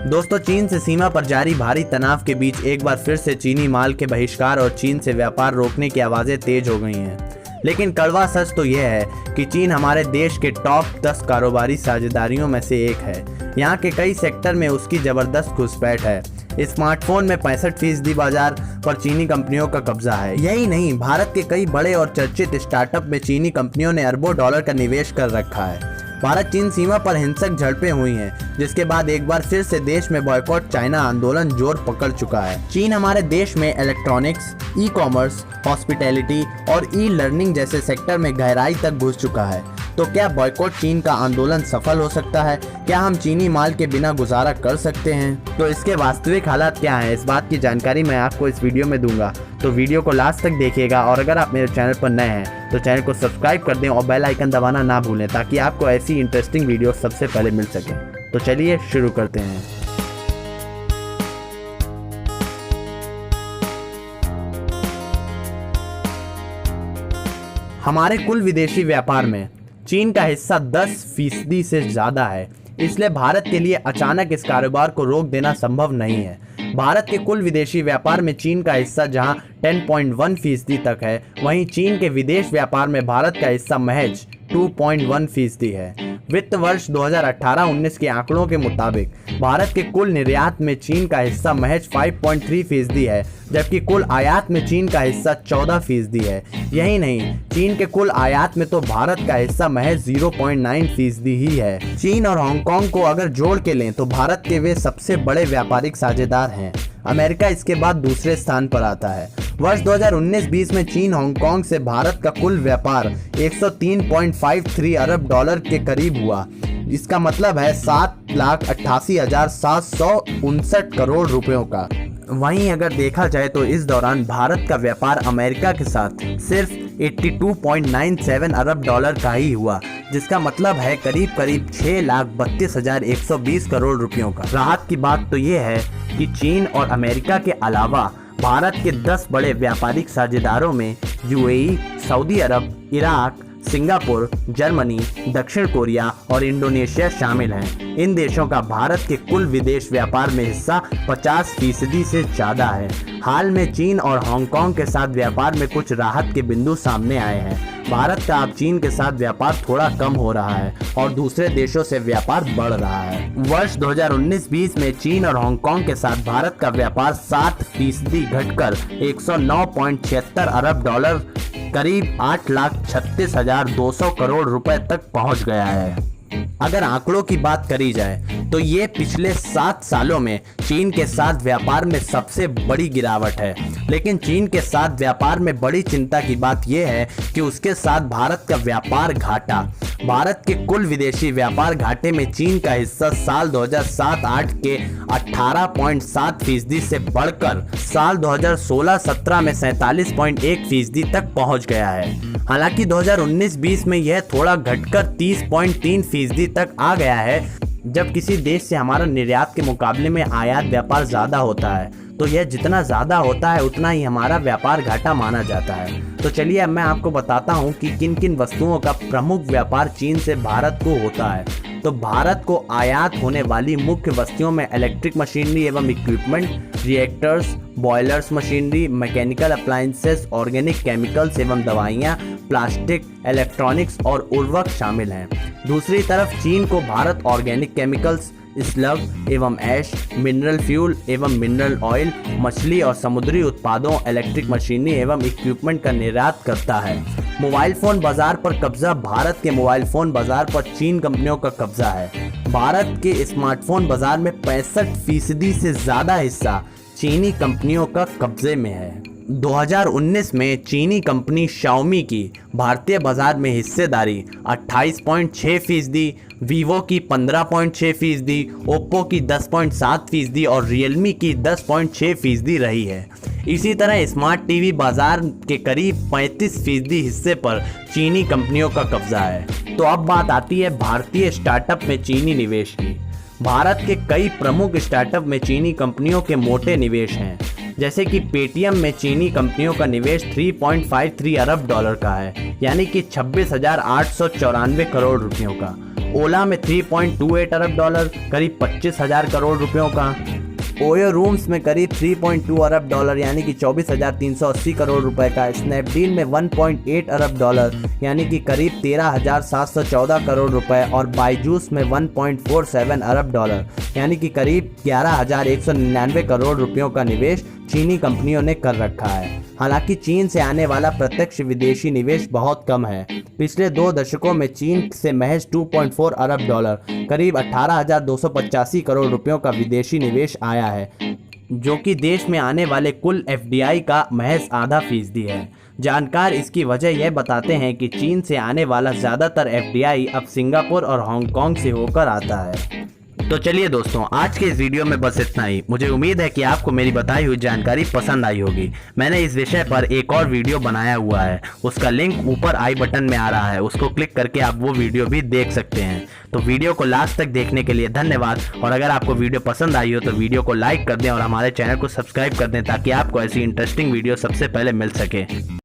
दोस्तों, चीन से सीमा पर जारी भारी तनाव के बीच एक बार फिर से चीनी माल के बहिष्कार और चीन से व्यापार रोकने की आवाज़ें तेज हो गई हैं। लेकिन कड़वा सच तो यह है कि चीन हमारे देश के टॉप 10 कारोबारी साझेदारियों में से एक है। यहाँ के कई सेक्टर में उसकी ज़बरदस्त घुसपैठ है। स्मार्टफोन में 65% बाजार पर चीनी कंपनियों का कब्जा है। यही नहीं, भारत के कई बड़े और चर्चित स्टार्टअप में चीनी कंपनियों ने अरबों डॉलर का निवेश कर रखा है। भारत चीन सीमा पर हिंसक झड़पें हुई हैं, जिसके बाद एक बार फिर से देश में बॉयकॉट चाइना आंदोलन जोर पकड़ चुका है। चीन हमारे देश में इलेक्ट्रॉनिक्स, ई कॉमर्स, हॉस्पिटैलिटी और ई लर्निंग जैसे सेक्टर में गहराई तक घुस चुका है। तो क्या बॉयकॉट चीन का आंदोलन सफल हो सकता है? क्या हम चीनी माल के बिना गुजारा कर सकते हैं? तो इसके वास्तविक हालात क्या हैं, इस बात की जानकारी मैं आपको इस वीडियो में दूंगा। तो वीडियो को लास्ट तक देखिएगा और अगर आप मेरे चैनल पर नए हैं तो चैनल को सब्सक्राइब कर दें और बेल आइकन दबाना ना भूलें, ताकि आपको ऐसी इंटरेस्टिंग वीडियो सबसे पहले मिल सके। तो चलिए शुरू करते हैं। हमारे कुल विदेशी व्यापार में चीन का हिस्सा 10% से ज़्यादा है, इसलिए भारत के लिए अचानक इस कारोबार को रोक देना संभव नहीं है। भारत के कुल विदेशी व्यापार में चीन का हिस्सा जहां 10.1% तक है, वहीं चीन के विदेश व्यापार में भारत का हिस्सा महज 2.1% है। वित्त वर्ष 2018-19 के आंकड़ों के मुताबिक भारत के कुल निर्यात में चीन का हिस्सा महज 5.3% है, जबकि कुल आयात में चीन का हिस्सा 14% है। यही नहीं, चीन के कुल आयात में तो भारत का हिस्सा महज 0.9% ही है। चीन और हांगकांग को अगर जोड़ के लें तो भारत के वे सबसे बड़े व्यापारिक साझेदार हैं। अमेरिका इसके बाद दूसरे स्थान पर आता है। वर्ष 2019-20 में चीन हांगकांग से भारत का कुल व्यापार 103.53 अरब डॉलर के करीब हुआ। इसका मतलब है 7,88,759 करोड़ रुपयों का। वहीं अगर देखा जाए तो इस दौरान भारत का व्यापार अमेरिका के साथ सिर्फ 82.97 अरब डॉलर का ही हुआ, जिसका मतलब है करीब 6,32,120 करोड़ रुपयों का। राहत की बात तो ये है कि चीन और अमेरिका के अलावा भारत के 10 बड़े व्यापारिक साझेदारों में यूएई, सऊदी अरब, इराक, सिंगापुर, जर्मनी, दक्षिण कोरिया और इंडोनेशिया शामिल हैं। इन देशों का भारत के कुल विदेश व्यापार में हिस्सा 50% से ज़्यादा है। हाल में चीन और हांगकांग के साथ व्यापार में कुछ राहत के बिंदु सामने आए हैं। भारत का अब चीन के साथ व्यापार थोड़ा कम हो रहा है और दूसरे देशों से व्यापार बढ़ रहा है। वर्ष 2019-20 में चीन और हांगकांग के साथ भारत का व्यापार 7% घटकर 109.76 अरब डॉलर करीब 8,36,200 करोड़ रुपए तक पहुंच गया है। अगर आंकड़ों की बात करी जाए तो ये पिछले 7 सालों में चीन के साथ व्यापार में सबसे बड़ी गिरावट है। लेकिन चीन के साथ व्यापार में बड़ी चिंता की बात यह है कि उसके साथ भारत का व्यापार घाटा। भारत के कुल विदेशी व्यापार घाटे में चीन का हिस्सा साल 2007-8 के 18.7% से बढ़कर साल 2016-17 में 47.1% तक पहुंच गया है। हालांकि 2019-20 में यह थोड़ा घटकर 30.3% तक आ गया है। जब किसी देश से हमारा निर्यात के मुकाबले में आयात व्यापार ज़्यादा होता है तो यह जितना ज़्यादा होता है उतना ही हमारा व्यापार घाटा माना जाता है। तो चलिए अब मैं आपको बताता हूं कि किन किन वस्तुओं का प्रमुख व्यापार चीन से भारत को होता है। तो भारत को आयात होने वाली मुख्य वस्तुओं में इलेक्ट्रिक मशीनरी एवं equipment, reactors, boilers machinery, mechanical appliances, organic chemicals एवं दवाइयाँ, प्लास्टिक, इलेक्ट्रॉनिक्स और उर्वरक शामिल हैं। दूसरी तरफ चीन को भारत ऑर्गेनिक केमिकल्स, स्लग एवं ऐश, मिनरल फ्यूल एवं मिनरल ऑयल, मछली और समुद्री उत्पादों, इलेक्ट्रिक मशीनरी एवं इक्विपमेंट का निर्यात करता है। मोबाइल फ़ोन बाजार पर कब्जा। भारत के मोबाइल फ़ोन बाजार पर चीन कंपनियों का कब्जा है। भारत के स्मार्टफोन बाजार में 65% से ज़्यादा हिस्सा चीनी कंपनियों का कब्जे में है। 2019 में चीनी कंपनी शाओमी की भारतीय बाजार में हिस्सेदारी 28.6%, वीवो की 15.6%, ओप्पो की 10.7% और रियलमी की 10.6% रही है। इसी तरह स्मार्ट टीवी बाजार के करीब 35% हिस्से पर चीनी कंपनियों का कब्जा है। तो अब बात आती है भारतीय स्टार्टअप में चीनी निवेश की। भारत के कई प्रमुख स्टार्टअप में चीनी कंपनियों के मोटे निवेश हैं, जैसे कि पेटीएम में चीनी कंपनियों का निवेश 3.53 अरब डॉलर का है, यानी कि 26,894 करोड़ रुपयों का। ओला में 3.28 अरब डॉलर करीब 25,000 करोड़ रुपयों का, ओयो रूम्स में करीब 3.2 अरब डॉलर यानी कि 24,380 करोड़ रुपए का, स्नैपडील में 1.8 अरब डॉलर यानी कि करीब 13,714 करोड़ रुपए और बायजूस में 1.47 अरब डॉलर यानी कि करीब 11,199 करोड़ रुपयों का निवेश चीनी कंपनियों ने कर रखा है। हालांकि चीन से आने वाला प्रत्यक्ष विदेशी निवेश बहुत कम है। पिछले 2 दशकों में चीन से महज 2.4 अरब डॉलर करीब 18,285 करोड़ रुपयों का विदेशी निवेश आया है, जो कि देश में आने वाले कुल एफडीआई का महज आधा फीसदी है। जानकार इसकी वजह यह बताते हैं कि चीन से आने वाला ज़्यादातर एफडीआई अब सिंगापुर और हांगकांग से होकर आता है। तो चलिए दोस्तों, आज के इस वीडियो में बस इतना ही। मुझे उम्मीद है कि आपको मेरी बताई हुई जानकारी पसंद आई होगी। मैंने इस विषय पर एक और वीडियो बनाया हुआ है, उसका लिंक ऊपर आई बटन में आ रहा है, उसको क्लिक करके आप वो वीडियो भी देख सकते हैं। तो वीडियो को लास्ट तक देखने के लिए धन्यवाद, और अगर आपको वीडियो पसंद आई हो तो वीडियो को लाइक कर दें और हमारे चैनल को सब्सक्राइब कर दें ताकि आपको ऐसी इंटरेस्टिंग वीडियो सबसे पहले मिल सके।